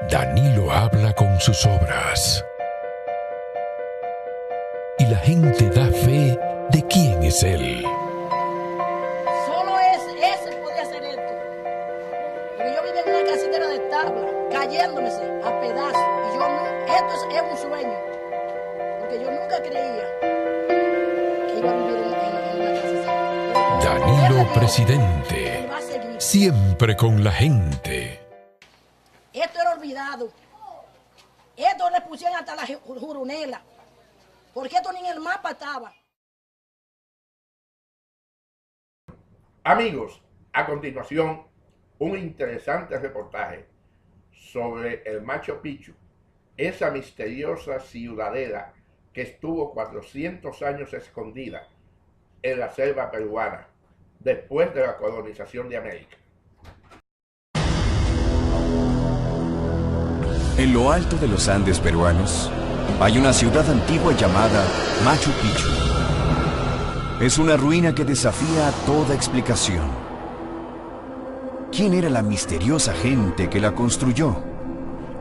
Danilo habla con sus obras. Y la gente da fe de quién es él. Solo ese podía hacer esto. Porque yo vivía en una casita de tabla, cayéndome a pedazos. Y yo no, esto es un sueño. Porque yo nunca creía que iba a vivir en una casa así. Danilo Presidente, siempre con la gente. Esto era olvidado. Esto le pusieron hasta la jurunela. Porque esto ni en el mapa estaba. Amigos, a continuación, un interesante reportaje sobre el Machu Picchu, esa misteriosa ciudadela que estuvo 400 años escondida en la selva peruana después de la colonización de América. En lo alto de los Andes peruanos hay una ciudad antigua llamada Machu Picchu. Es una ruina que desafía toda explicación. ¿Quién era la misteriosa gente que la construyó?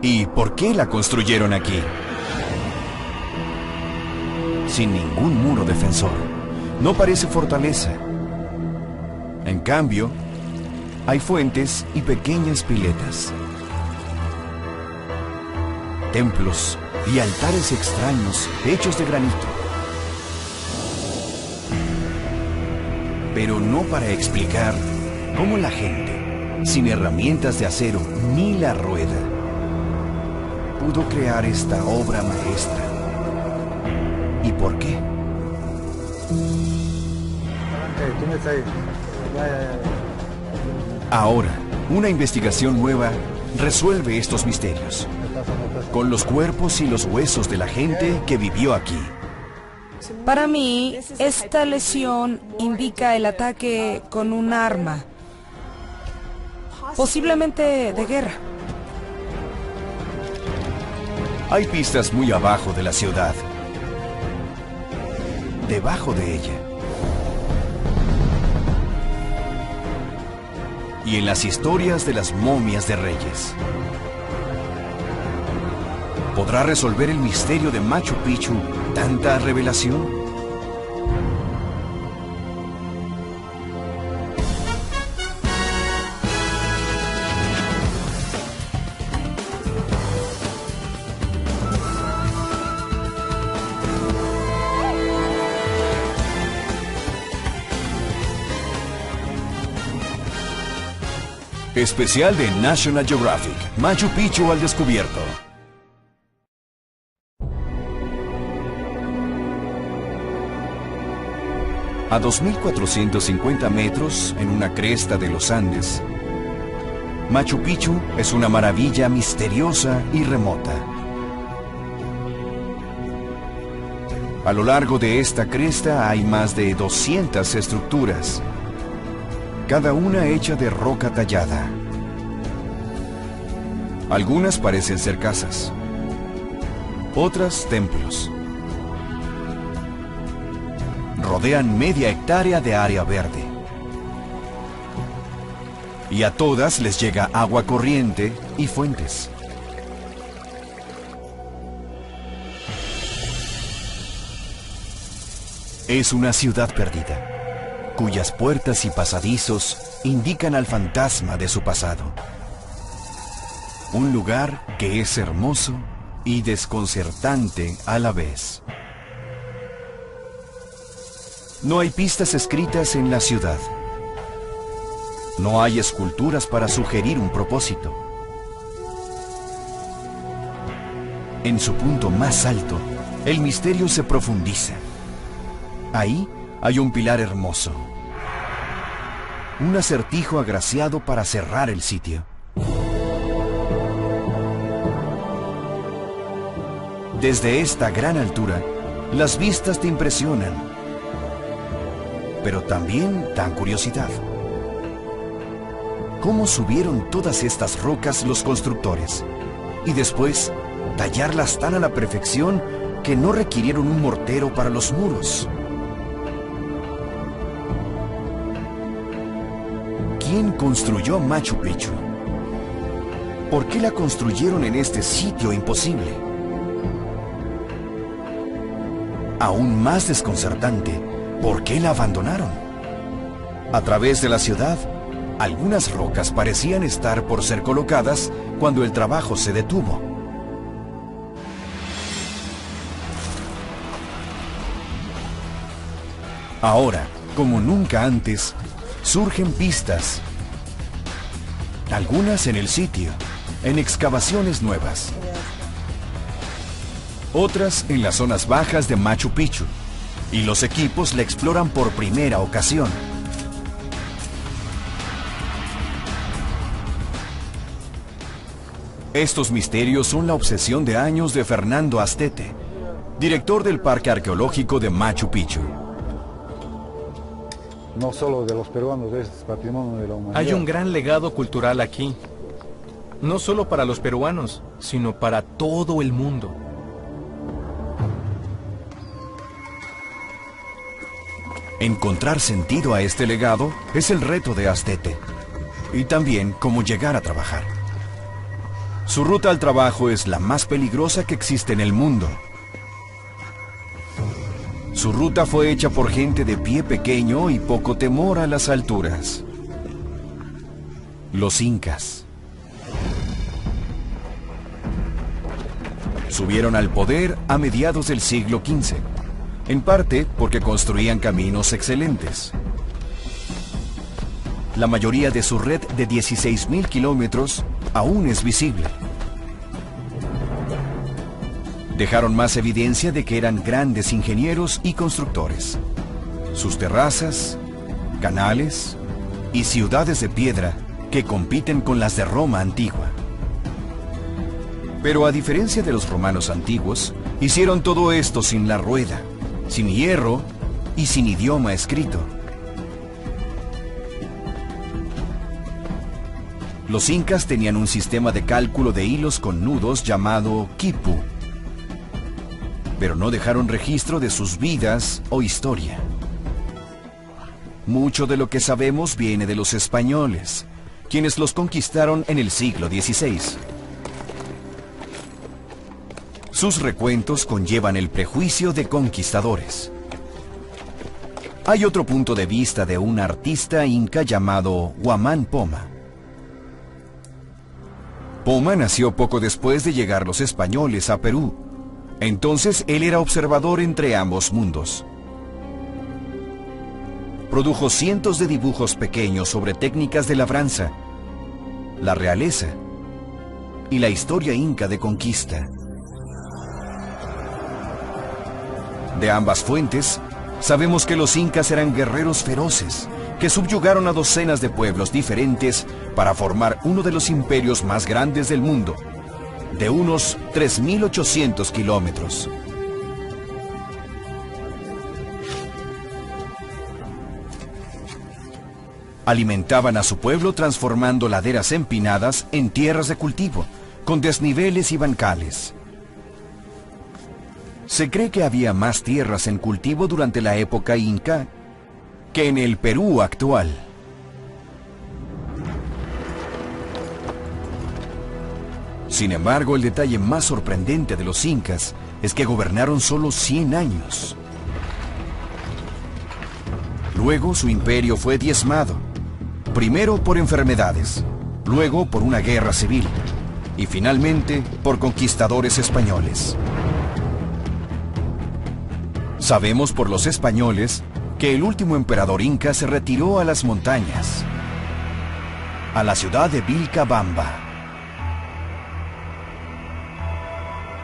¿Y por qué la construyeron aquí? Sin ningún muro defensor, no parece fortaleza. En cambio, hay fuentes y pequeñas piletas. Templos y altares extraños hechos de granito. Pero no para explicar cómo la gente, sin herramientas de acero ni la rueda, pudo crear esta obra maestra. ¿Y por qué? Ahora, una investigación nueva resuelve estos misterios, con los cuerpos y los huesos de la gente que vivió aquí. Para mí, esta lesión indica el ataque con un arma, posiblemente de guerra. Hay pistas muy abajo de la ciudad, debajo de ella, y en las historias de las momias de reyes. ¿Podrá resolver el misterio de Machu Picchu tanta revelación? Especial de National Geographic, Machu Picchu al descubierto. A 2.450 metros, en una cresta de los Andes, Machu Picchu es una maravilla misteriosa y remota. A lo largo de esta cresta hay más de 200 estructuras, cada una hecha de roca tallada. Algunas parecen ser casas, otras templos. Rodean media hectárea de área verde. Y a todas les llega agua corriente y fuentes. Es una ciudad perdida, cuyas puertas y pasadizos indican al fantasma de su pasado. Un lugar que es hermoso y desconcertante a la vez. No hay pistas escritas en la ciudad. No hay esculturas para sugerir un propósito. En su punto más alto, el misterio se profundiza. Ahí hay un pilar hermoso. Un acertijo agraciado para cerrar el sitio. Desde esta gran altura, las vistas te impresionan, pero también dan curiosidad. ¿Cómo subieron todas estas rocas los constructores? Y después, tallarlas tan a la perfección que no requirieron un mortero para los muros. ¿Quién construyó Machu Picchu? ¿por qué la construyeron en este sitio imposible? Aún más desconcertante, ¿por qué la abandonaron? A través de la ciudad, algunas rocas parecían estar por ser colocadas cuando el trabajo se detuvo. Ahora, como nunca antes, surgen pistas, algunas en el sitio, en excavaciones nuevas, otras en las zonas bajas de Machu Picchu, y los equipos la exploran por primera ocasión. Estos misterios son la obsesión de años de Fernando Astete, director del Parque Arqueológico de Machu Picchu. No solo de los peruanos, es patrimonio de la humanidad. Hay un gran legado cultural aquí, no solo para los peruanos, sino para todo el mundo. Encontrar sentido a este legado es el reto de Astete, y también cómo llegar a trabajar. Su ruta al trabajo es la más peligrosa que existe en el mundo. Su ruta fue hecha por gente de pie pequeño y poco temor a las alturas. Los incas. Subieron al poder a mediados del siglo XV, en parte porque construían caminos excelentes. La mayoría de su red de 16.000 kilómetros aún es visible. Dejaron más evidencia de que eran grandes ingenieros y constructores. Sus terrazas, canales y ciudades de piedra que compiten con las de Roma antigua. Pero a diferencia de los romanos antiguos, hicieron todo esto sin la rueda, sin hierro y sin idioma escrito. Los incas tenían un sistema de cálculo de hilos con nudos llamado quipu, pero no dejaron registro de sus vidas o historia. Mucho de lo que sabemos viene de los españoles, quienes los conquistaron en el siglo XVI. Sus recuentos conllevan el prejuicio de conquistadores. Hay otro punto de vista de un artista inca llamado Huamán Poma. Poma nació poco después de llegar los españoles a Perú. Entonces él era observador entre ambos mundos. Produjo cientos de dibujos pequeños sobre técnicas de labranza, la realeza y la historia inca de conquista. De ambas fuentes, sabemos que los incas eran guerreros feroces, que subyugaron a docenas de pueblos diferentes para formar uno de los imperios más grandes del mundo, de unos 3.800 kilómetros. Alimentaban a su pueblo transformando laderas empinadas en tierras de cultivo, con desniveles y bancales. Se cree que había más tierras en cultivo durante la época inca que en el Perú actual. Sin embargo, el detalle más sorprendente de los incas es que gobernaron solo 100 años. Luego su imperio fue diezmado, primero por enfermedades, luego por una guerra civil y finalmente por conquistadores españoles. Sabemos por los españoles que el último emperador inca se retiró a las montañas, a la ciudad de Vilcabamba.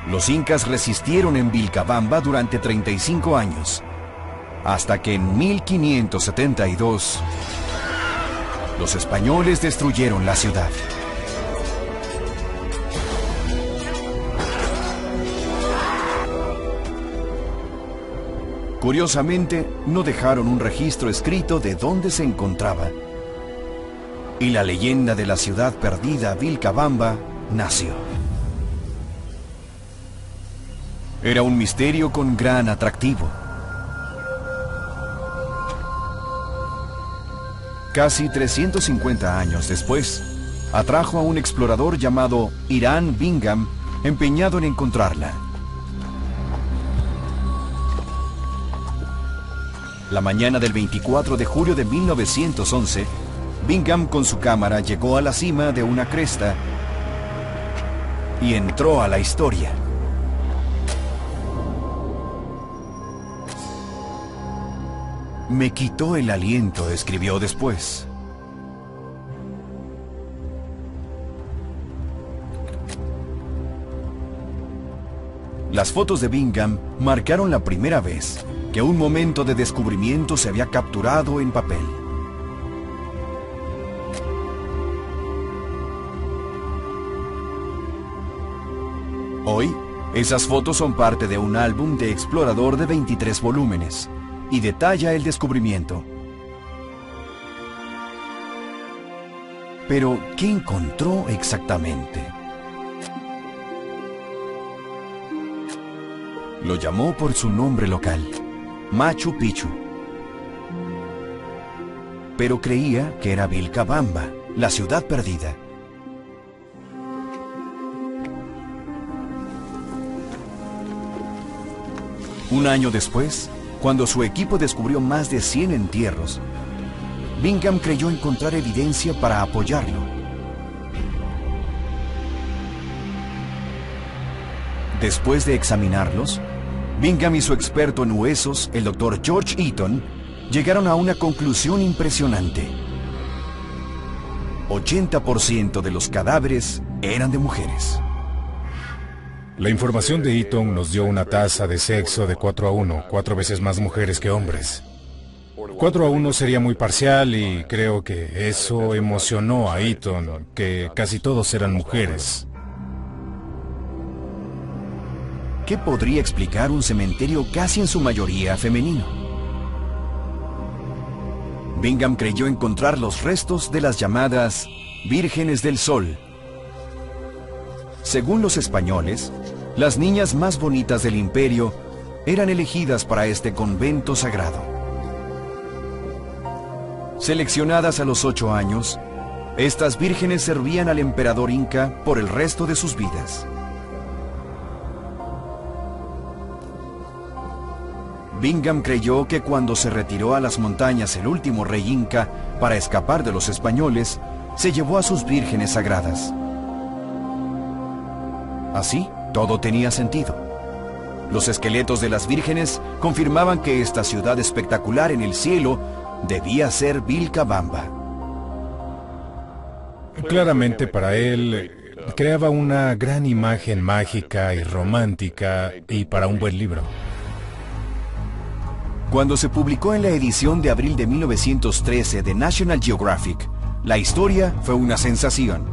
Los incas resistieron en Vilcabamba durante 35 años, hasta que en 1572 los españoles destruyeron la ciudad. Curiosamente, no dejaron un registro escrito de dónde se encontraba, y la leyenda de la ciudad perdida Vilcabamba nació. Era un misterio con gran atractivo. Casi 350 años después, atrajo a un explorador llamado Hiram Bingham, empeñado en encontrarla. La mañana del 24 de julio de 1911, Bingham con su cámara llegó a la cima de una cresta y entró a la historia. Me quitó el aliento, escribió después. Las fotos de Bingham marcaron la primera vez que un momento de descubrimiento se había capturado en papel. Hoy, esas fotos son parte de un álbum de explorador de 23 volúmenes y detalla el descubrimiento. Pero, ¿qué encontró exactamente? Lo llamó por su nombre local, Machu Picchu. Pero creía que era Vilcabamba, la ciudad perdida. Un año después, cuando su equipo descubrió más de 100 entierros, Bingham creyó encontrar evidencia para apoyarlo. Después de examinarlos, Bingham y su experto en huesos, el Dr. George Eaton, llegaron a una conclusión impresionante. 80% de los cadáveres eran de mujeres. La información de Eaton nos dio una tasa de sexo de 4-1, 4 veces más mujeres que hombres. 4-1 sería muy parcial y creo que eso emocionó a Eaton, que casi todos eran mujeres. ¿Qué podría explicar un cementerio casi en su mayoría femenino? Bingham creyó encontrar los restos de las llamadas Vírgenes del Sol. Según los españoles, las niñas más bonitas del imperio eran elegidas para este convento sagrado. Seleccionadas a los 8 años, estas vírgenes servían al emperador inca por el resto de sus vidas. Bingham creyó que cuando se retiró a las montañas el último rey inca para escapar de los españoles, se llevó a sus vírgenes sagradas. Así, todo tenía sentido. Los esqueletos de las vírgenes confirmaban que esta ciudad espectacular en el cielo debía ser Vilcabamba. Claramente para él, creaba una gran imagen mágica y romántica y para un buen libro. Cuando se publicó en la edición de abril de 1913 de National Geographic, la historia fue una sensación.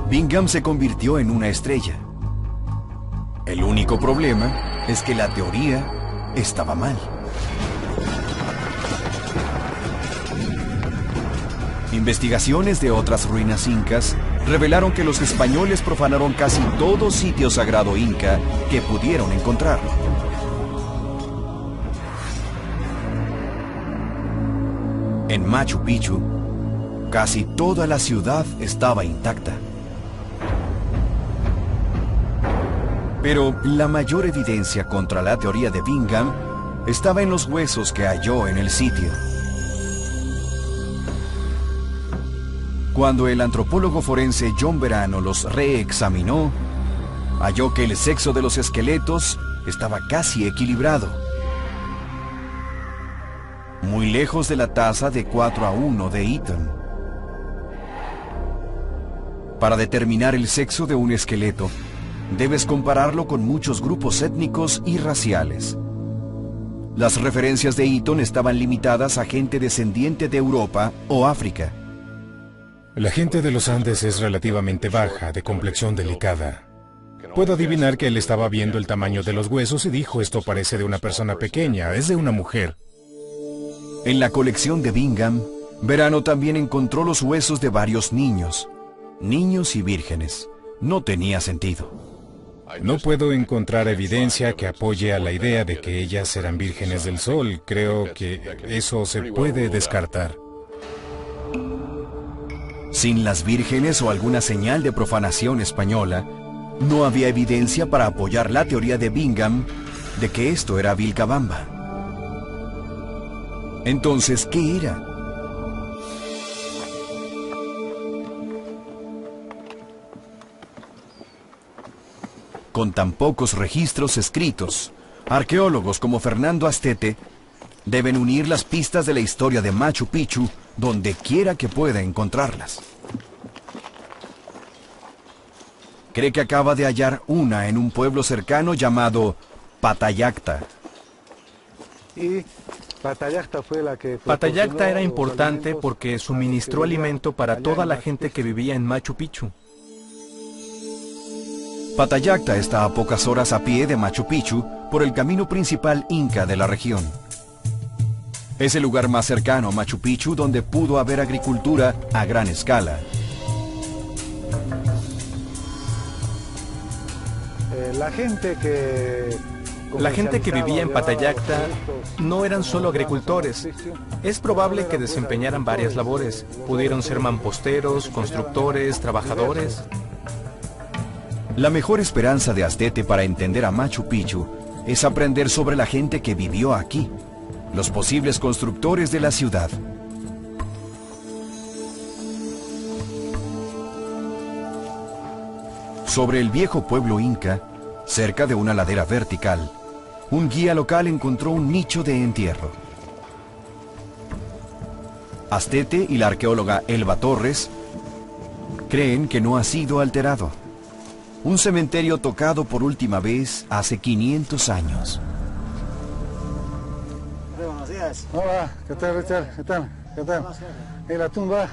Bingham se convirtió en una estrella. El único problema es que la teoría estaba mal. Investigaciones de otras ruinas incas revelaron que los españoles profanaron casi todo sitio sagrado inca que pudieron encontrar. En Machu Picchu, casi toda la ciudad estaba intacta. Pero la mayor evidencia contra la teoría de Bingham estaba en los huesos que halló en el sitio. Cuando el antropólogo forense John Verano los reexaminó, halló que el sexo de los esqueletos estaba casi equilibrado, muy lejos de la tasa de 4-1 de Eaton. Para determinar el sexo de un esqueleto, debes compararlo con muchos grupos étnicos y raciales. Las referencias de Eaton estaban limitadas a gente descendiente de Europa o África. La gente de los Andes es relativamente baja, de complexión delicada. Puedo adivinar que él estaba viendo el tamaño de los huesos y dijo: esto parece de una persona pequeña, es de una mujer. En la colección de Bingham, Verano también encontró los huesos de varios niños y vírgenes. No tenía sentido. No puedo encontrar evidencia que apoye a la idea de que ellas eran vírgenes del sol. Creo que eso se puede descartar. Sin las vírgenes o alguna señal de profanación española, no había evidencia para apoyar la teoría de Bingham de que esto era Vilcabamba. Entonces, ¿qué era? Con tan pocos registros escritos, arqueólogos como Fernando Astete deben unir las pistas de la historia de Machu Picchu donde quiera que pueda encontrarlas. Cree que acaba de hallar una en un pueblo cercano llamado Patayacta. Y Patayacta fue la que... Patayacta era importante porque suministró alimento para toda la gente que vivía en Machu Picchu. Patayacta está a pocas horas a pie de Machu Picchu por el camino principal inca de la región. Es el lugar más cercano a Machu Picchu donde pudo haber agricultura a gran escala. La gente que vivía en Patayacta no eran solo agricultores. Es probable que desempeñaran varias labores. Pudieron ser mamposteros, constructores, trabajadores. La mejor esperanza de Astete para entender a Machu Picchu es aprender sobre la gente que vivió aquí, los posibles constructores de la ciudad. Sobre el viejo pueblo inca, cerca de una ladera vertical, un guía local encontró un nicho de entierro. Astete y la arqueóloga Elba Torres creen que no ha sido alterado. Un cementerio tocado por última vez hace 500 años. Buenos días. Hola, ¿qué tal, Richard? ¿Qué tal? ¿Qué tal? ¿Y la tumba?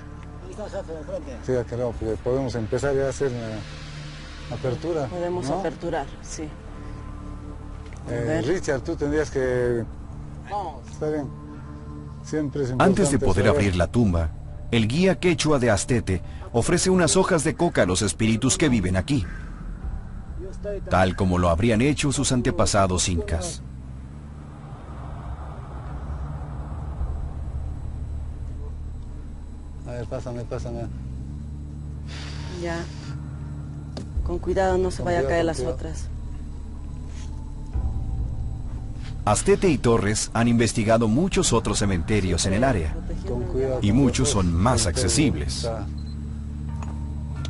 Sí, creo que podemos empezar ya a hacer la apertura. Podemos aperturar, sí. Richard, tú tendrías que... Está bien. Siempre es importante. Antes de poder abrir la tumba, el guía quechua de Astete ofrece unas hojas de coca a los espíritus que viven aquí, tal como lo habrían hecho sus antepasados incas. A ver, pásame. Ya. Con cuidado, no se vaya a caer las otras. Astete y Torres han investigado muchos otros cementerios en el área, y muchos son más accesibles.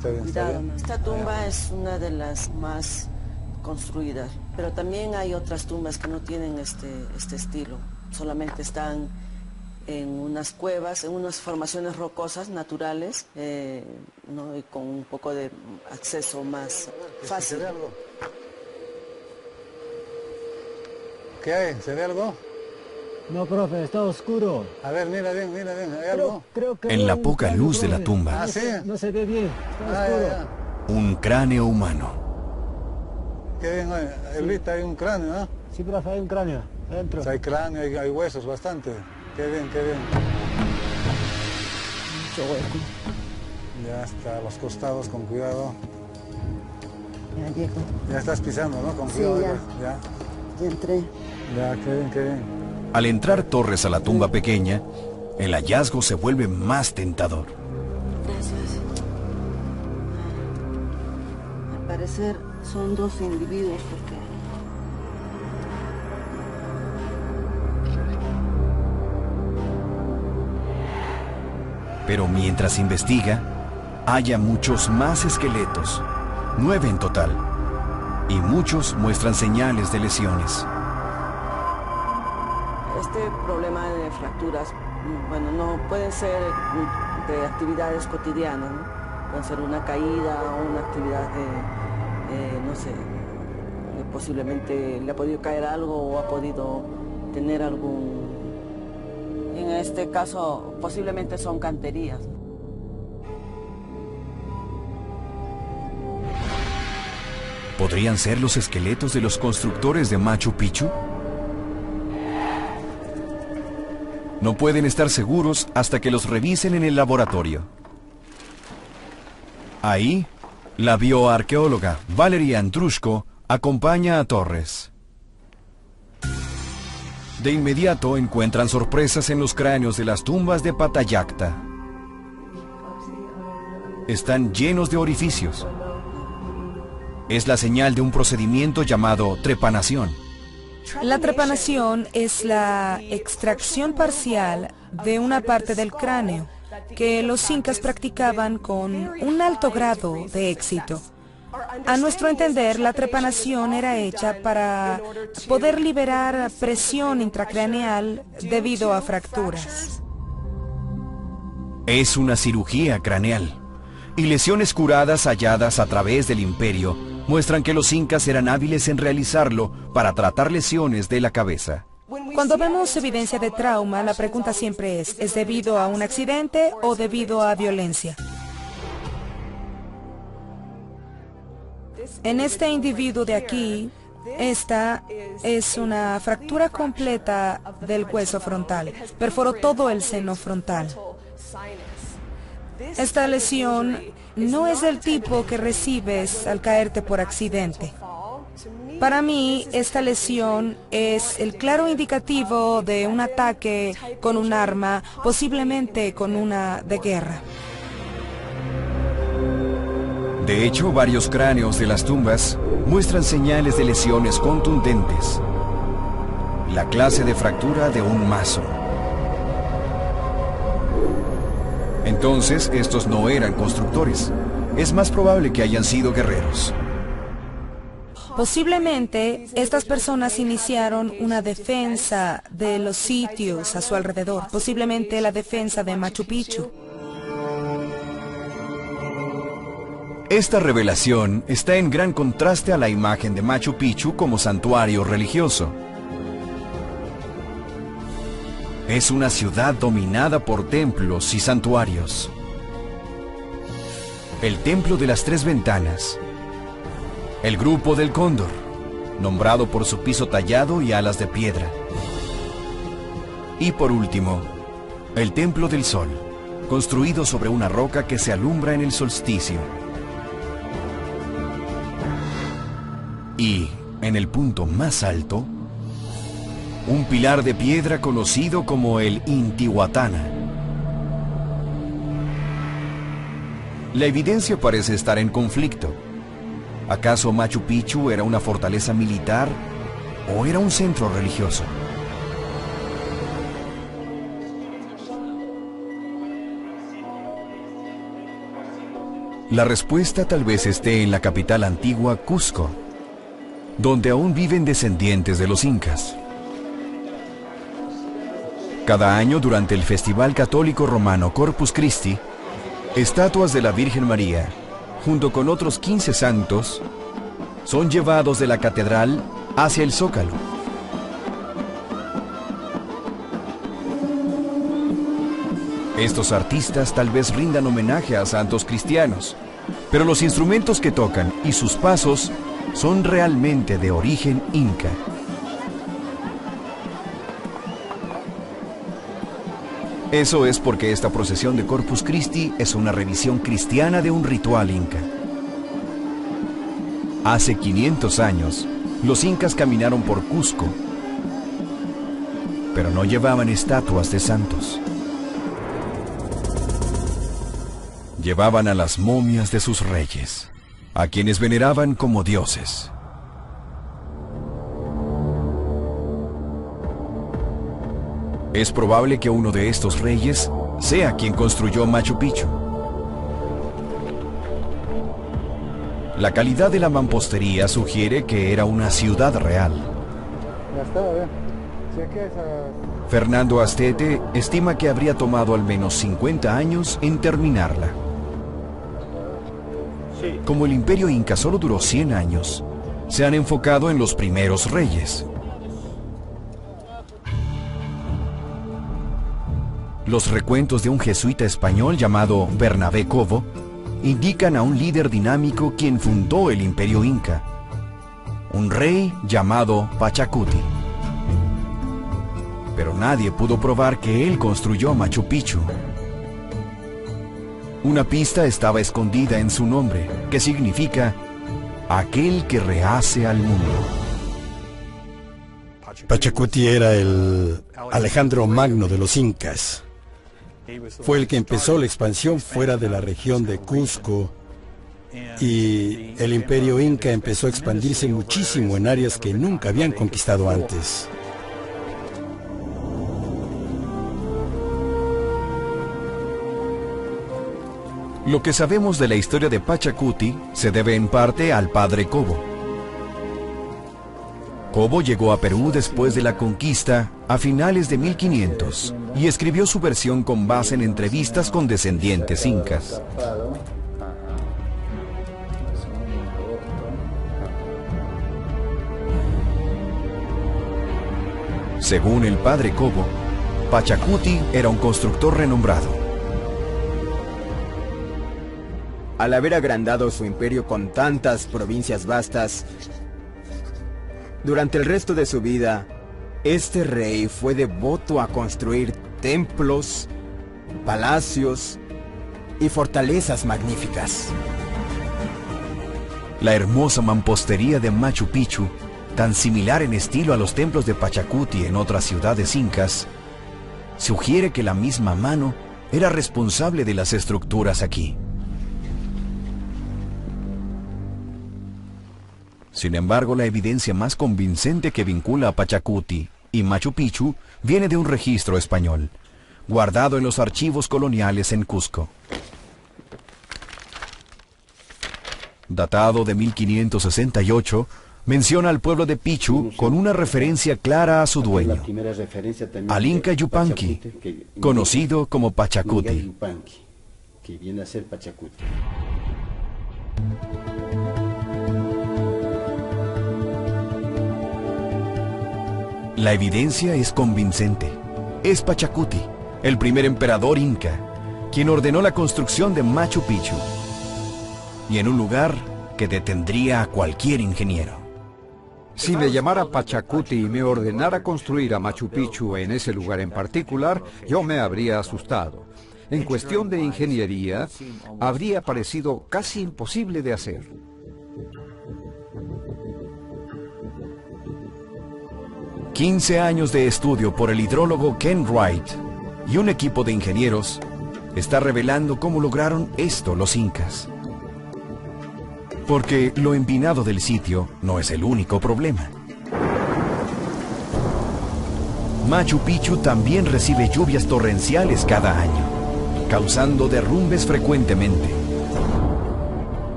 Cuidado, esta tumba es una de las más construidas, pero también hay otras tumbas que no tienen este estilo, solamente están en unas cuevas, en unas formaciones rocosas naturales, ¿no? Y con un poco de acceso más fácil. ¿Qué hay? ¿Se ve algo? No, profe, está oscuro. A ver, mira bien, ¿hay algo? Creo que en la poca luz de la tumba, ¿sí? No se ve bien, está oscuro. Un cráneo humano. Qué bien, Elvita, hay un cráneo, ¿no? Sí, profe, hay un cráneo adentro. O sea, hay cráneo, hay huesos bastante. Qué bien. Mucho hueco. Ya está, a los costados, con cuidado. Ya llego. Ya estás pisando, ¿no? Con Sí, cuidado. ya entré. Ya, qué bien. Al entrar Torres a la tumba pequeña, el hallazgo se vuelve más tentador. Gracias. Al parecer son dos individuos porque... Pero mientras investiga, halla muchos más esqueletos, 9 en total, y muchos muestran señales de lesiones. Este problema de fracturas, bueno, no pueden ser de actividades cotidianas, ¿no? Pueden ser una caída o una actividad no sé, posiblemente le ha podido caer algo o ha podido tener algún... En este caso, posiblemente son canterías. ¿Podrían ser los esqueletos de los constructores de Machu Picchu? No pueden estar seguros hasta que los revisen en el laboratorio. Ahí, la bioarqueóloga Valeria Andrushko acompaña a Torres. De inmediato encuentran sorpresas en los cráneos de las tumbas de Patayacta. están llenos de orificios. Es la señal de un procedimiento llamado trepanación. La trepanación es la extracción parcial de una parte del cráneo que los incas practicaban con un alto grado de éxito. A nuestro entender, la trepanación era hecha para poder liberar presión intracraneal debido a fracturas. Es una cirugía craneal, y lesiones curadas halladas a través del imperio muestran que los incas eran hábiles en realizarlo para tratar lesiones de la cabeza. Cuando vemos evidencia de trauma, la pregunta siempre ¿es debido a un accidente o debido a violencia? En este individuo de aquí, esta es una fractura completa del hueso frontal. Perforó todo el seno frontal. Esta lesión no es del tipo que recibes al caerte por accidente. Para mí, esta lesión es el claro indicativo de un ataque con un arma, posiblemente con una de guerra. De hecho, varios cráneos de las tumbas muestran señales de lesiones contundentes. La clase de fractura de un mazo. Entonces, estos no eran constructores. Es más probable que hayan sido guerreros. Posiblemente, estas personas iniciaron una defensa de los sitios a su alrededor, posiblemente la defensa de Machu Picchu. Esta revelación está en gran contraste a la imagen de Machu Picchu como santuario religioso. Es una ciudad dominada por templos y santuarios. El Templo de las Tres Ventanas. El Grupo del Cóndor, nombrado por su piso tallado y alas de piedra. Y por último, el Templo del Sol, construido sobre una roca que se alumbra en el solsticio. Y, en el punto más alto, un pilar de piedra conocido como el Intihuatana. La evidencia parece estar en conflicto. ¿Acaso Machu Picchu era una fortaleza militar o era un centro religioso? La respuesta tal vez esté en la capital antigua, Cusco, donde aún viven descendientes de los incas. Cada año, durante el Festival Católico Romano Corpus Christi, estatuas de la Virgen María, junto con otros 15 santos, son llevados de la catedral hacia el Zócalo. Estos artistas tal vez rindan homenaje a santos cristianos, pero los instrumentos que tocan y sus pasos son realmente de origen inca. Eso es porque esta procesión de Corpus Christi es una revisión cristiana de un ritual inca. Hace 500 años, los incas caminaron por Cusco, pero no llevaban estatuas de santos. Llevaban a las momias de sus reyes, a quienes veneraban como dioses. Es probable que uno de estos reyes sea quien construyó Machu Picchu. La calidad de la mampostería sugiere que era una ciudad real. Fernando Astete estima que habría tomado al menos 50 años en terminarla. Como el imperio inca solo duró 100 años, se han enfocado en los primeros reyes. Los recuentos de un jesuita español llamado Bernabé Cobo indican a un líder dinámico quien fundó el imperio inca, un rey llamado Pachacuti. Pero nadie pudo probar que él construyó Machu Picchu. Una pista estaba escondida en su nombre, que significa aquel que rehace al mundo. Pachacuti era el Alejandro Magno de los incas. Fue el que empezó la expansión fuera de la región de Cusco, y el imperio inca empezó a expandirse muchísimo en áreas que nunca habían conquistado antes. Lo que sabemos de la historia de Pachacuti se debe en parte al padre Cobo. Cobo llegó a Perú después de la conquista a finales de 1500 y escribió su versión con base en entrevistas con descendientes incas. Según el padre Cobo, Pachacuti era un constructor renombrado. Al haber agrandado su imperio con tantas provincias vastas, durante el resto de su vida, este rey fue devoto a construir templos, palacios y fortalezas magníficas. La hermosa mampostería de Machu Picchu, tan similar en estilo a los templos de Pachacuti en otras ciudades incas, sugiere que la misma mano era responsable de las estructuras aquí. Sin embargo, la evidencia más convincente que vincula a Pachacuti y Machu Picchu viene de un registro español, guardado en los archivos coloniales en Cusco. Datado de 1568, menciona al pueblo de Pichu con una referencia clara a su dueño, al Inca Yupanqui, conocido como Pachacuti. Que viene a ser Pachacuti. La evidencia es convincente. Es Pachacuti, el primer emperador inca, quien ordenó la construcción de Machu Picchu, y en un lugar que detendría a cualquier ingeniero. Si me llamara Pachacuti y me ordenara construir a Machu Picchu en ese lugar en particular, yo me habría asustado. En cuestión de ingeniería, habría parecido casi imposible de hacer. «15 años de estudio por el hidrólogo Ken Wright y un equipo de ingenieros está revelando cómo lograron esto los incas. Porque lo empinado del sitio no es el único problema. Machu Picchu también recibe lluvias torrenciales cada año, causando derrumbes frecuentemente.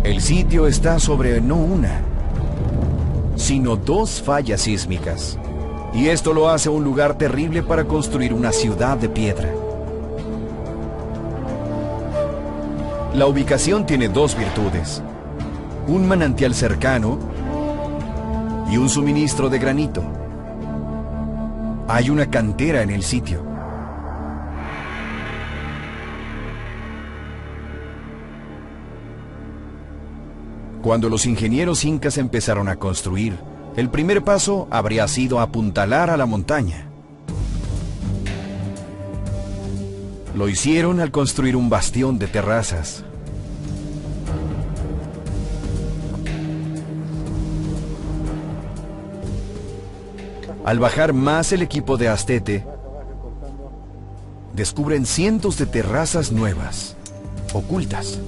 El sitio está sobre no una, sino 2 fallas sísmicas, y esto lo hace un lugar terrible para construir una ciudad de piedra. La ubicación tiene 2 virtudes: un manantial cercano y un suministro de granito. Hay una cantera en el sitio. Cuando los ingenieros incas empezaron a construir, el primer paso habría sido apuntalar a la montaña. Lo hicieron al construir un bastión de terrazas. Al bajar más el equipo de Astete, descubren cientos de terrazas nuevas, ocultas.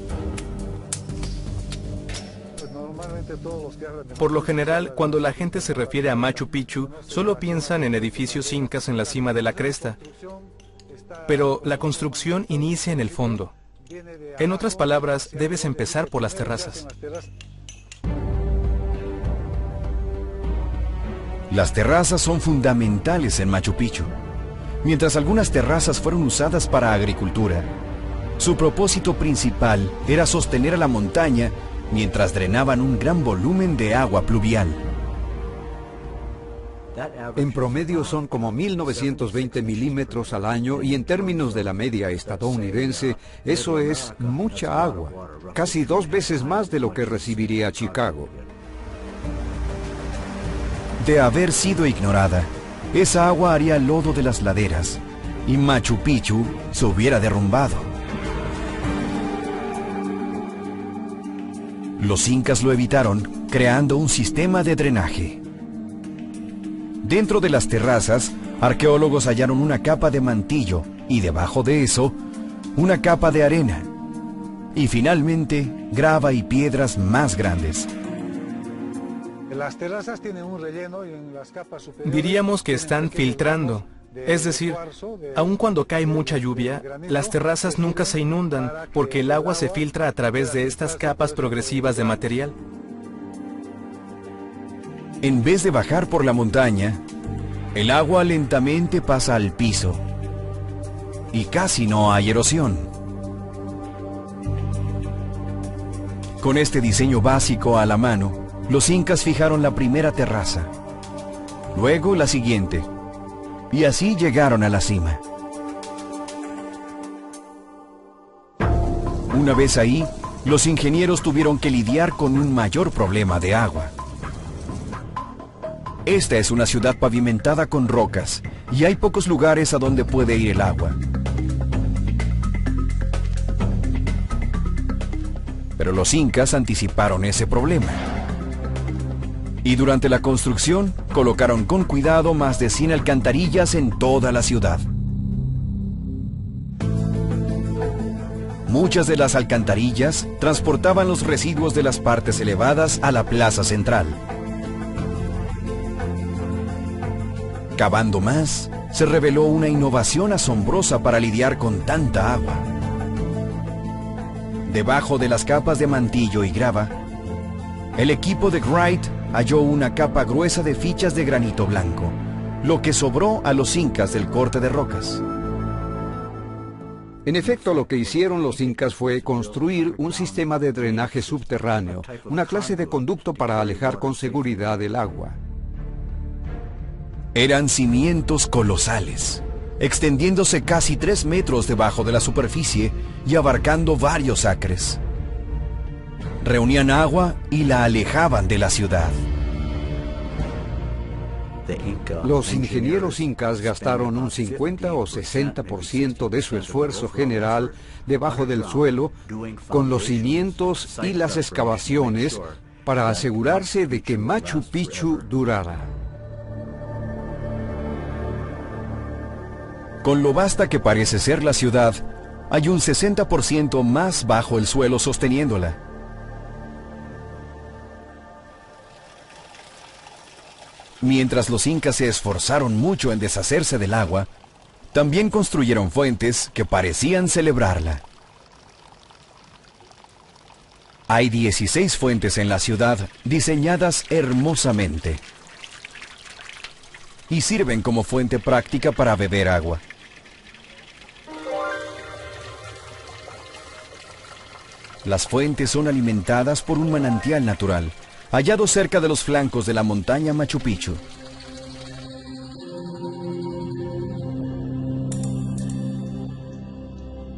Por lo general, cuando la gente se refiere a Machu Picchu, solo piensan en edificios incas en la cima de la cresta. Pero la construcción inicia en el fondo. En otras palabras, debes empezar por las terrazas. Las terrazas son fundamentales en Machu Picchu. Mientras algunas terrazas fueron usadas para agricultura, su propósito principal era sostener a la montaña mientras drenaban un gran volumen de agua pluvial. En promedio son como 1920 milímetros al año, y en términos de la media estadounidense, eso es mucha agua, casi 2 veces más de lo que recibiría Chicago. De haber sido ignorada, esa agua haría lodo de las laderas y Machu Picchu se hubiera derrumbado. Los incas lo evitaron creando un sistema de drenaje. Dentro de las terrazas Arqueólogos hallaron una capa de mantillo y debajo de eso, una capa de arena. Y finalmente, grava y piedras más grandes. Las terrazas tienen un relleno y en las capas superiores Diríamos que están filtrando. Es decir, aun cuando cae mucha lluvia, las terrazas nunca se inundan porque el agua se filtra a través de estas capas progresivas de material. En vez de bajar por la montaña, el agua lentamente pasa al piso y casi no hay erosión. Con este diseño básico a la mano, los incas fijaron la primera terraza, luego la siguiente, y así llegaron a la cima. Una vez ahí, los ingenieros tuvieron que lidiar con un mayor problema de agua. Esta es una ciudad pavimentada con rocas, y hay pocos lugares a donde puede ir el agua. Pero los incas anticiparon ese problema. Y durante la construcción, colocaron con cuidado más de 100 alcantarillas en toda la ciudad. Muchas de las alcantarillas transportaban los residuos de las partes elevadas a la plaza central. Cavando más, se reveló una innovación asombrosa para lidiar con tanta agua. Debajo de las capas de mantillo y grava, el equipo de Wright halló una capa gruesa de fichas de granito blanco, lo que sobró a los incas del corte de rocas. En efecto, lo que hicieron los incas fue construir un sistema de drenaje subterráneo, una clase de conducto para alejar con seguridad el agua. Eran cimientos colosales, extendiéndose casi 3 metros debajo de la superficie y abarcando varios acres. Reunían agua y la alejaban de la ciudad. Los ingenieros incas gastaron un 50 o 60% de su esfuerzo general debajo del suelo con los cimientos y las excavaciones para asegurarse de que Machu Picchu durara. Con lo vasta que parece ser la ciudad, hay un 60% más bajo el suelo sosteniéndola. Mientras los incas se esforzaron mucho en deshacerse del agua, también construyeron fuentes que parecían celebrarla. Hay 16 fuentes en la ciudad diseñadas hermosamente y sirven como fuente práctica para beber agua. Las fuentes son alimentadas por un manantial natural, hallado cerca de los flancos de la montaña Machu Picchu.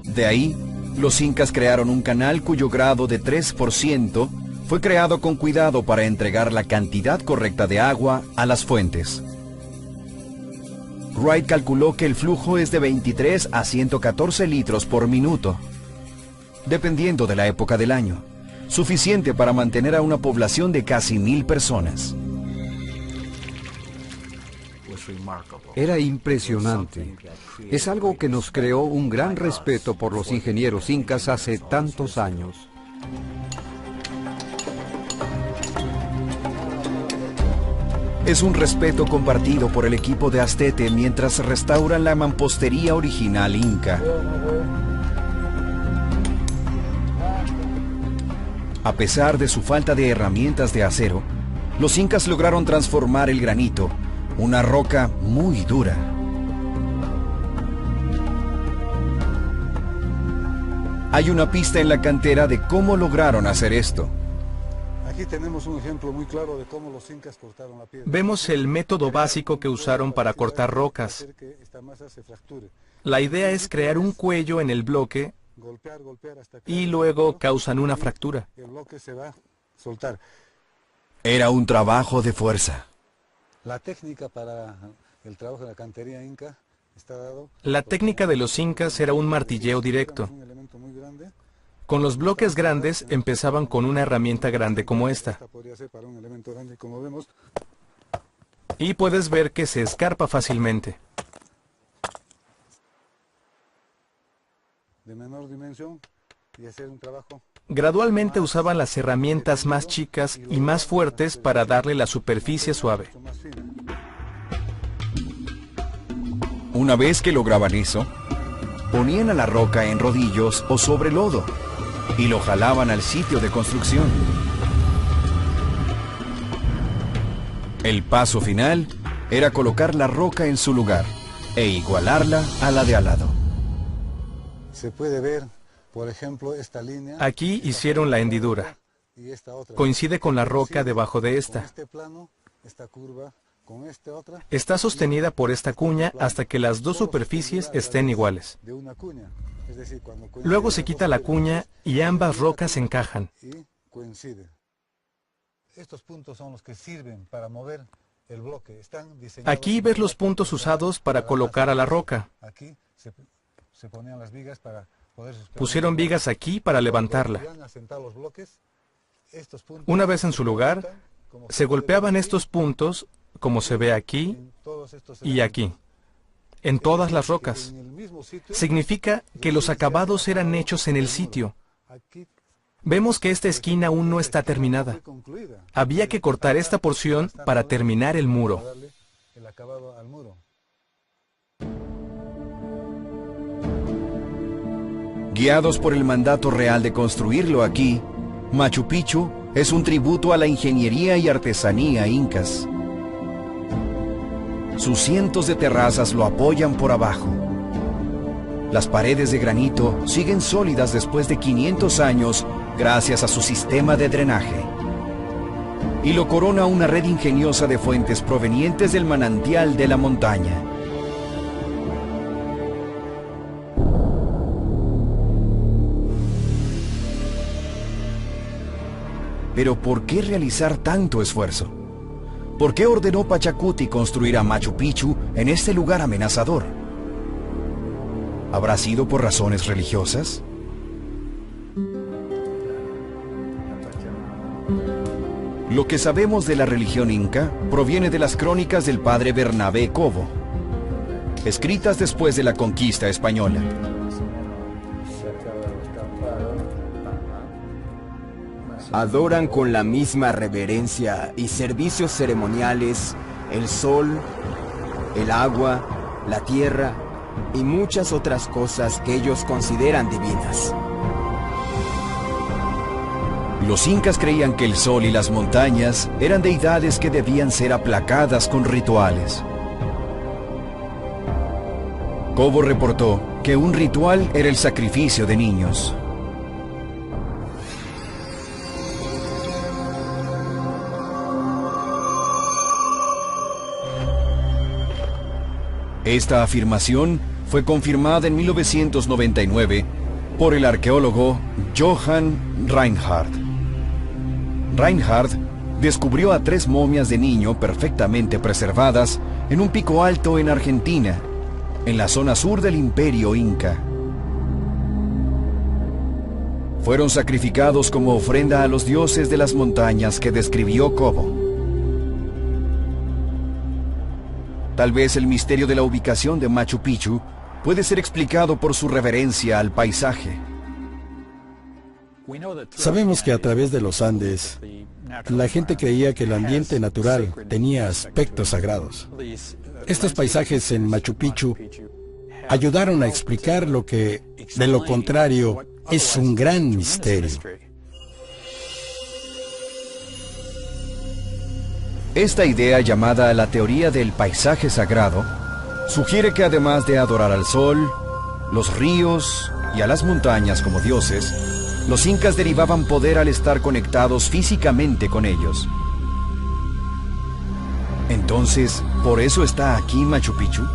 De ahí, los incas crearon un canal cuyo grado de 3% fue creado con cuidado para entregar la cantidad correcta de agua a las fuentes. Wright calculó que el flujo es de 23 a 114 litros por minuto, dependiendo de la época del año, suficiente para mantener a una población de casi 1000 personas. Era impresionante. Es algo que nos creó un gran respeto por los ingenieros incas hace tantos años. Es un respeto compartido por el equipo de Astete mientras restauran la mampostería original inca. A pesar de su falta de herramientas de acero, los incas lograron transformar el granito, una roca muy dura. Hay una pista en la cantera de cómo lograron hacer esto. Aquí tenemos un ejemplo muy claro de cómo los incas cortaron la piedra. Vemos el método básico que usaron para cortar rocas. La idea es crear un cuello en el bloque y luego causan una fractura. El bloque se va a soltar. Era un trabajo de fuerza. La técnica para el trabajo de la cantería inca está dado. La técnica de los incas era un martilleo directo. Con los bloques grandes empezaban con una herramienta grande como esta. Y puedes ver que se escarpa fácilmente. de menor dimensión y hacer un trabajo. Gradualmente usaban las herramientas más chicas y más fuertes para darle la superficie suave. Una vez que lograban eso, ponían a la roca en rodillos o sobre lodo y lo jalaban al sitio de construcción. El paso final era colocar la roca en su lugar e igualarla a la de al lado. Se puede ver, por ejemplo, esta línea. Aquí hicieron la hendidura. Coincide con la roca debajo de esta. Este plano, esta curva, con esta otra. Está sostenida por esta cuña hasta que las dos superficies estén iguales. Luego se quita la cuña y ambas rocas encajan. Y coincide. Estos puntos son los que sirven para mover el bloque. Están diseñados. Aquí ves los puntos usados para colocar a la roca. Aquí se ponían las vigas para poder. Pusieron vigas aquí para levantarla. Una vez en su lugar, se golpeaban estos puntos, como se ve aquí y aquí, en todas las rocas. Significa que los acabados eran hechos en el sitio. Vemos que esta esquina aún no está terminada. Había que cortar esta porción para terminar el muro. Guiados por el mandato real de construirlo aquí, Machu Picchu es un tributo a la ingeniería y artesanía incas. Sus cientos de terrazas lo apoyan por abajo. Las paredes de granito siguen sólidas después de 500 años gracias a su sistema de drenaje. Y lo corona una red ingeniosa de fuentes provenientes del manantial de la montaña. Pero ¿por qué realizar tanto esfuerzo? ¿Por qué ordenó Pachacuti construir a Machu Picchu en este lugar amenazador? ¿Habrá sido por razones religiosas? Lo que sabemos de la religión inca proviene de las crónicas del padre Bernabé Cobo, escritas después de la conquista española. Adoran con la misma reverencia y servicios ceremoniales el sol, el agua, la tierra y muchas otras cosas que ellos consideran divinas. Los incas creían que el sol y las montañas eran deidades que debían ser aplacadas con rituales. Cobo reportó que un ritual era el sacrificio de niños. Esta afirmación fue confirmada en 1999 por el arqueólogo Johann Reinhardt. Reinhardt descubrió a 3 momias de niño perfectamente preservadas en un pico alto en Argentina, en la zona sur del Imperio Inca. Fueron sacrificados como ofrenda a los dioses de las montañas que describió Cobo. Tal vez el misterio de la ubicación de Machu Picchu puede ser explicado por su reverencia al paisaje. Sabemos que a través de los Andes, la gente creía que el ambiente natural tenía aspectos sagrados. Estos paisajes en Machu Picchu ayudaron a explicar lo que, de lo contrario, es un gran misterio. Esta idea, llamada la teoría del paisaje sagrado, sugiere que además de adorar al sol, los ríos y a las montañas como dioses, los incas derivaban poder al estar conectados físicamente con ellos. Entonces, ¿por eso está aquí Machu Picchu?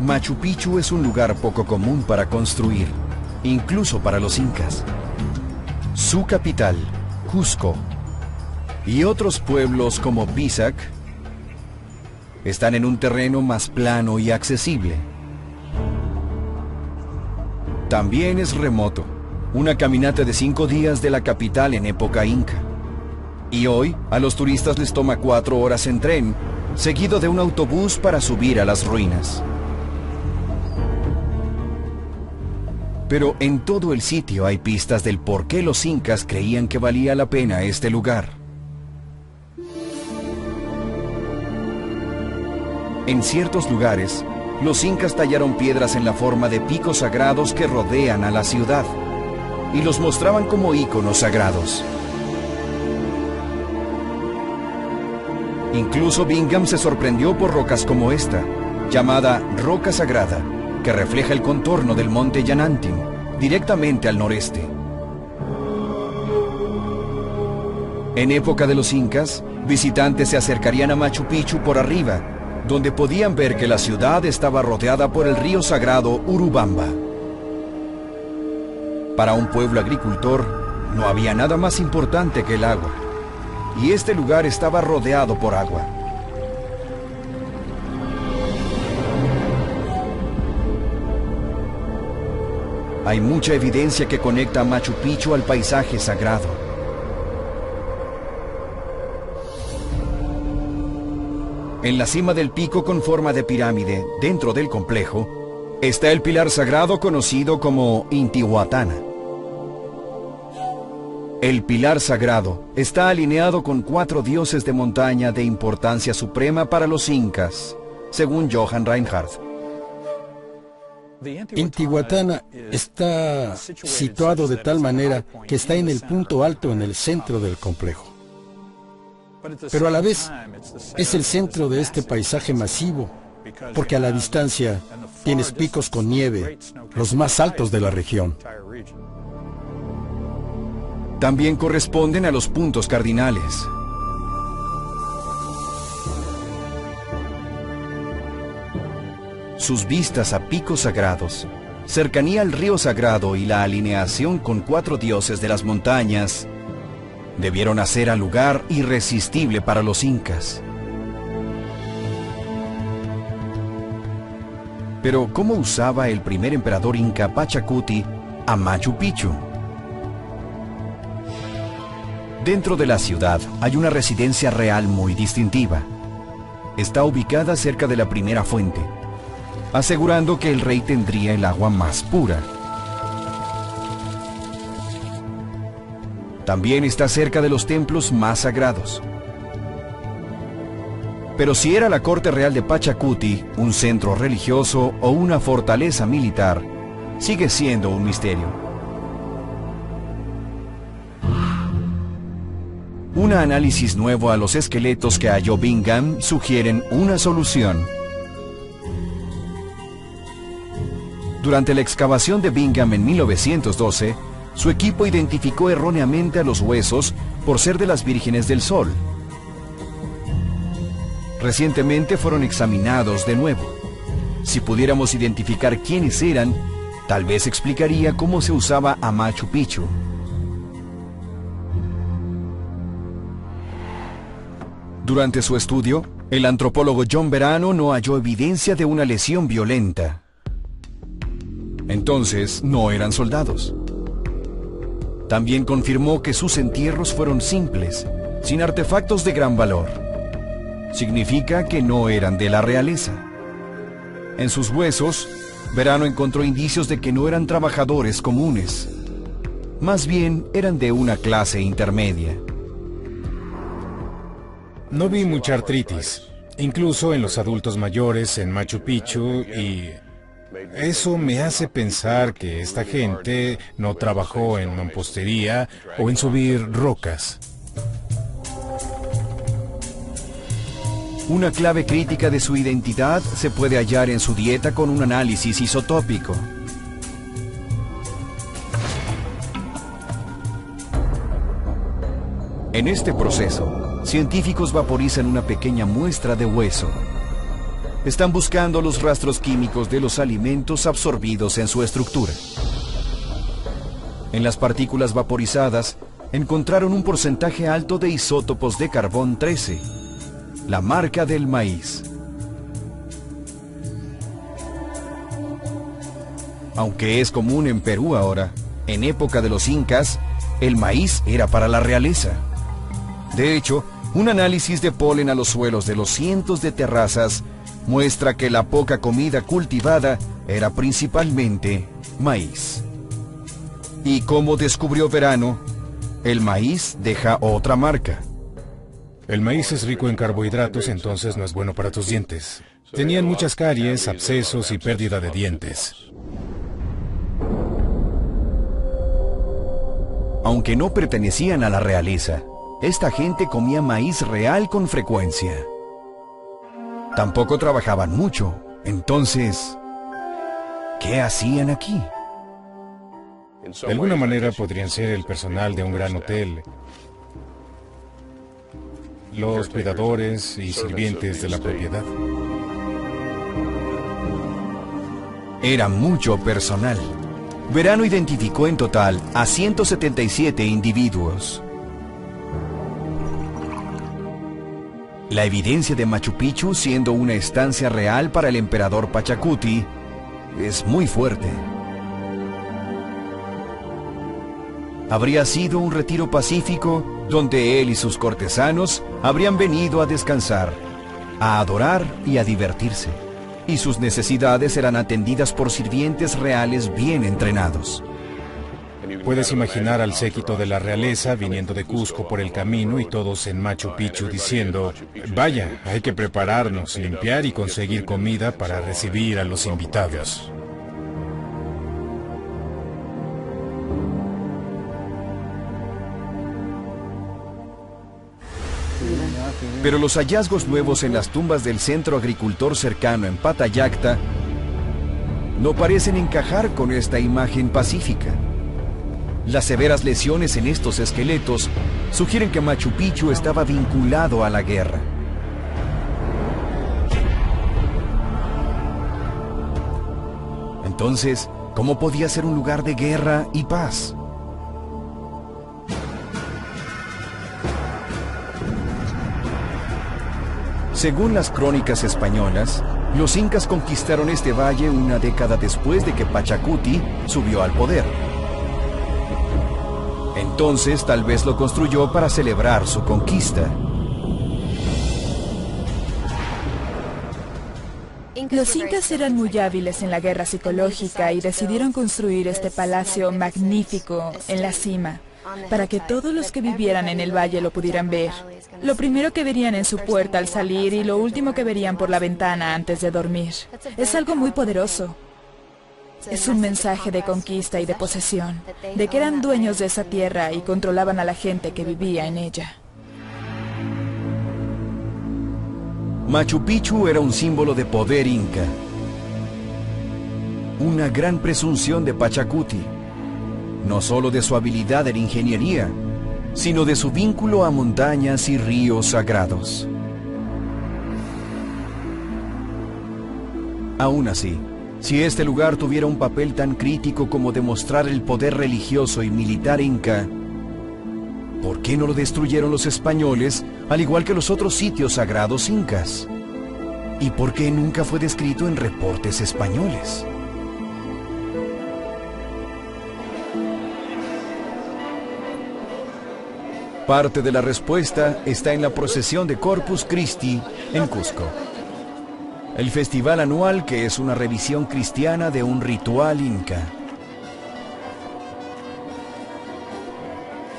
Machu Picchu es un lugar poco común para construir, incluso para los incas. Su capital, Cusco, y otros pueblos como Pisac están en un terreno más plano y accesible. También es remoto, una caminata de 5 días de la capital en época inca. Y hoy a los turistas les toma 4 horas en tren seguido de un autobús para subir a las ruinas. Pero en todo el sitio hay pistas del por qué los incas creían que valía la pena este lugar. En ciertos lugares, los incas tallaron piedras en la forma de picos sagrados que rodean a la ciudad y los mostraban como íconos sagrados. Incluso Bingham se sorprendió por rocas como esta, llamada Roca Sagrada, que refleja el contorno del monte Yanantin, directamente al noreste. En época de los incas, visitantes se acercarían a Machu Picchu por arriba, donde podían ver que la ciudad estaba rodeada por el río sagrado Urubamba. Para un pueblo agricultor, no había nada más importante que el agua, y este lugar estaba rodeado por agua. Hay mucha evidencia que conecta a Machu Picchu al paisaje sagrado. En la cima del pico con forma de pirámide, dentro del complejo, está el pilar sagrado conocido como Intihuatana. El pilar sagrado está alineado con 4 dioses de montaña de importancia suprema para los incas, según Johann Reinhardt. Intihuatana está situado de tal manera que está en el punto alto en el centro del complejo. Pero a la vez es el centro de este paisaje masivo, porque a la distancia tienes picos con nieve, los más altos de la región. También corresponden a los puntos cardinales. Sus vistas a picos sagrados, cercanía al río sagrado y la alineación con 4 dioses de las montañas debieron hacer al lugar irresistible para los incas. Pero ¿cómo usaba el primer emperador inca Pachacuti a Machu Picchu? Dentro de la ciudad hay una residencia real muy distintiva. Está ubicada cerca de la primera fuente, asegurando que el rey tendría el agua más pura. También está cerca de los templos más sagrados. Pero si era la corte real de Pachacuti, un centro religioso o una fortaleza militar, sigue siendo un misterio. Un análisis nuevo a los esqueletos que halló Bingham sugieren una solución. Durante la excavación de Bingham en 1912, su equipo identificó erróneamente a los huesos por ser de las Vírgenes del Sol. Recientemente fueron examinados de nuevo. Si pudiéramos identificar quiénes eran, tal vez explicaría cómo se usaba a Machu Picchu. Durante su estudio, el antropólogo John Verano no halló evidencia de una lesión violenta. Entonces, no eran soldados. También confirmó que sus entierros fueron simples, sin artefactos de gran valor. Significa que no eran de la realeza. En sus huesos, Verano encontró indicios de que no eran trabajadores comunes. Más bien, eran de una clase intermedia. No vi mucha artritis, incluso en los adultos mayores en Machu Picchu, y eso me hace pensar que esta gente no trabajó en mampostería o en subir rocas. Una clave crítica de su identidad se puede hallar en su dieta con un análisis isotópico. En este proceso, científicos vaporizan una pequeña muestra de hueso. Están buscando los rastros químicos de los alimentos absorbidos en su estructura. En las partículas vaporizadas, encontraron un porcentaje alto de isótopos de carbón 13, la marca del maíz. Aunque es común en Perú ahora, en época de los incas, el maíz era para la realeza. De hecho, Un análisis de polen a los suelos de los cientos de terrazas muestra que la poca comida cultivada era principalmente maíz. Y como descubrió Verano, el maíz deja otra marca. El maíz es rico en carbohidratos, entonces no es bueno para tus dientes. Tenían muchas caries, abscesos y pérdida de dientes. Aunque no pertenecían a la realeza, esta gente comía maíz real con frecuencia. Tampoco trabajaban mucho, entonces, ¿qué hacían aquí? De alguna manera podrían ser el personal de un gran hotel, los cuidadores y sirvientes de la propiedad. Era mucho personal. Verano identificó en total a 177 individuos. La evidencia de Machu Picchu siendo una estancia real para el emperador Pachacuti es muy fuerte. Habría sido un retiro pacífico donde él y sus cortesanos habrían venido a descansar, a adorar y a divertirse. Y sus necesidades eran atendidas por sirvientes reales bien entrenados. Puedes imaginar al séquito de la realeza viniendo de Cusco por el camino y todos en Machu Picchu diciendo: vaya, hay que prepararnos, limpiar y conseguir comida para recibir a los invitados. Pero los hallazgos nuevos en las tumbas del centro agricultor cercano en Patayacta no parecen encajar con esta imagen pacífica. Las severas lesiones en estos esqueletos sugieren que Machu Picchu estaba vinculado a la guerra. Entonces, ¿cómo podía ser un lugar de guerra y paz? Según las crónicas españolas, los incas conquistaron este valle una década después de que Pachacuti subió al poder. Entonces, tal vez lo construyó para celebrar su conquista. Los incas eran muy hábiles en la guerra psicológica y decidieron construir este palacio magnífico en la cima, para que todos los que vivieran en el valle lo pudieran ver. Lo primero que verían en su puerta al salir y lo último que verían por la ventana antes de dormir. Es algo muy poderoso. Es un mensaje de conquista y de posesión, de que eran dueños de esa tierra y controlaban a la gente que vivía en ella. Machu Picchu era un símbolo de poder inca. Una gran presunción de Pachacuti, no solo de su habilidad en ingeniería, sino de su vínculo a montañas y ríos sagrados. Aún así, si este lugar tuviera un papel tan crítico como demostrar el poder religioso y militar inca, ¿por qué no lo destruyeron los españoles, al igual que los otros sitios sagrados incas? ¿Y por qué nunca fue descrito en reportes españoles? Parte de la respuesta está en la procesión de Corpus Christi en Cusco. El festival anual que es una revisión cristiana de un ritual inca.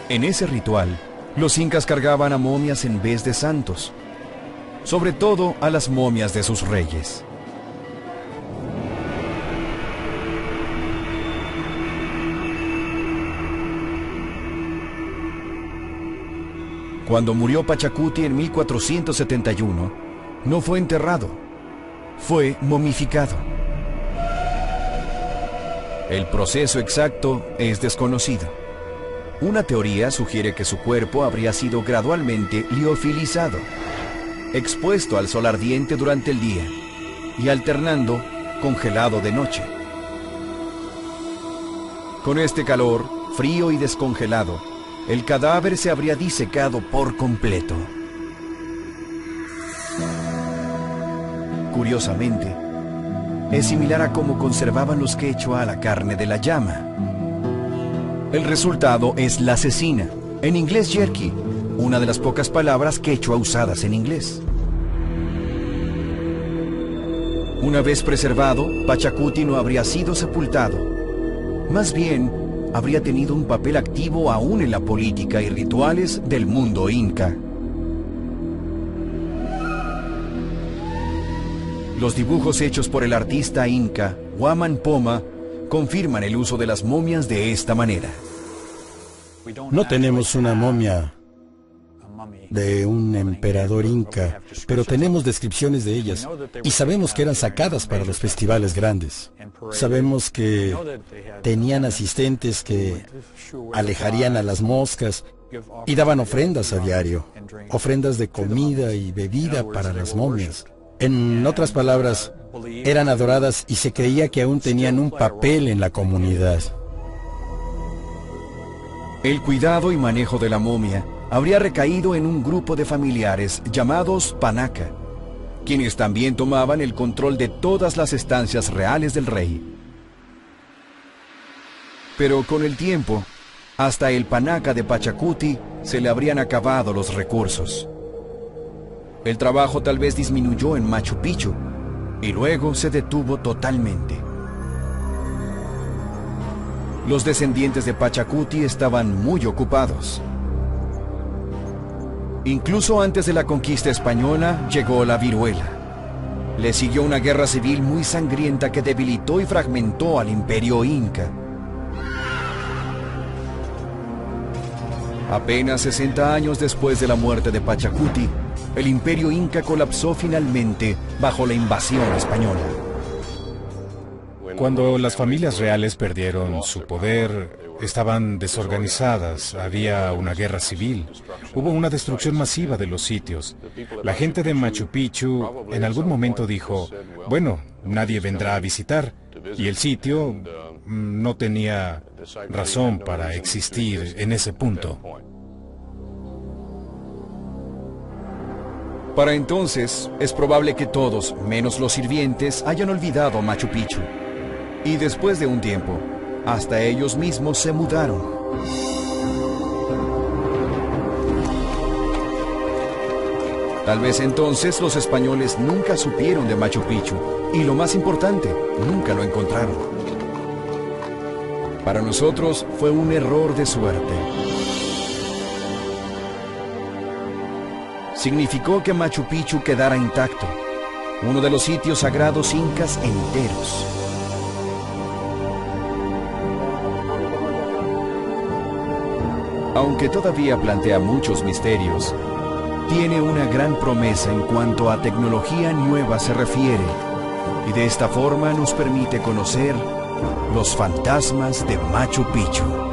En ese ritual, los incas cargaban a momias en vez de santos, sobre todo a las momias de sus reyes. Cuando murió Pachacuti en 1471, no fue enterrado, fue momificado. El proceso exacto es desconocido. Una teoría sugiere que su cuerpo habría sido gradualmente liofilizado, expuesto al sol ardiente durante el día y alternando congelado de noche. Con este calor, frío y descongelado, el cadáver se habría disecado por completo. Curiosamente, es similar a cómo conservaban los quechua la carne de la llama. El resultado es la cecina, en inglés jerky, una de las pocas palabras quechua usadas en inglés. Una vez preservado, Pachacuti no habría sido sepultado. Más bien, habría tenido un papel activo aún en la política y rituales del mundo inca. Los dibujos hechos por el artista inca Huaman Poma confirman el uso de las momias de esta manera. No tenemos una momia de un emperador inca, pero tenemos descripciones de ellas y sabemos que eran sacadas para los festivales grandes. Sabemos que tenían asistentes que alejarían a las moscas y daban ofrendas a diario, ofrendas de comida y bebida para las momias. En otras palabras, eran adoradas y se creía que aún tenían un papel en la comunidad. El cuidado y manejo de la momia habría recaído en un grupo de familiares llamados panaca, quienes también tomaban el control de todas las estancias reales del rey. Pero con el tiempo, hasta el panaca de Pachacuti se le habrían acabado los recursos. El trabajo tal vez disminuyó en Machu Picchu y luego se detuvo totalmente. Los descendientes de Pachacuti estaban muy ocupados. Incluso antes de la conquista española llegó la viruela. Le siguió una guerra civil muy sangrienta que debilitó y fragmentó al imperio inca. Apenas 60 años después de la muerte de Pachacuti, el imperio inca colapsó finalmente bajo la invasión española. Cuando las familias reales perdieron su poder, estaban desorganizadas, había una guerra civil, hubo una destrucción masiva de los sitios. La gente de Machu Picchu en algún momento dijo, bueno, nadie vendrá a visitar, y el sitio no tenía razón para existir en ese punto. Para entonces, es probable que todos, menos los sirvientes, hayan olvidado Machu Picchu. Y después de un tiempo, hasta ellos mismos se mudaron. Tal vez entonces los españoles nunca supieron de Machu Picchu y lo más importante, nunca lo encontraron. Para nosotros fue un error de suerte. Significó que Machu Picchu quedara intacto, uno de los sitios sagrados incas enteros. Aunque todavía plantea muchos misterios, tiene una gran promesa en cuanto a tecnología nueva se refiere, y de esta forma nos permite conocer los fantasmas de Machu Picchu.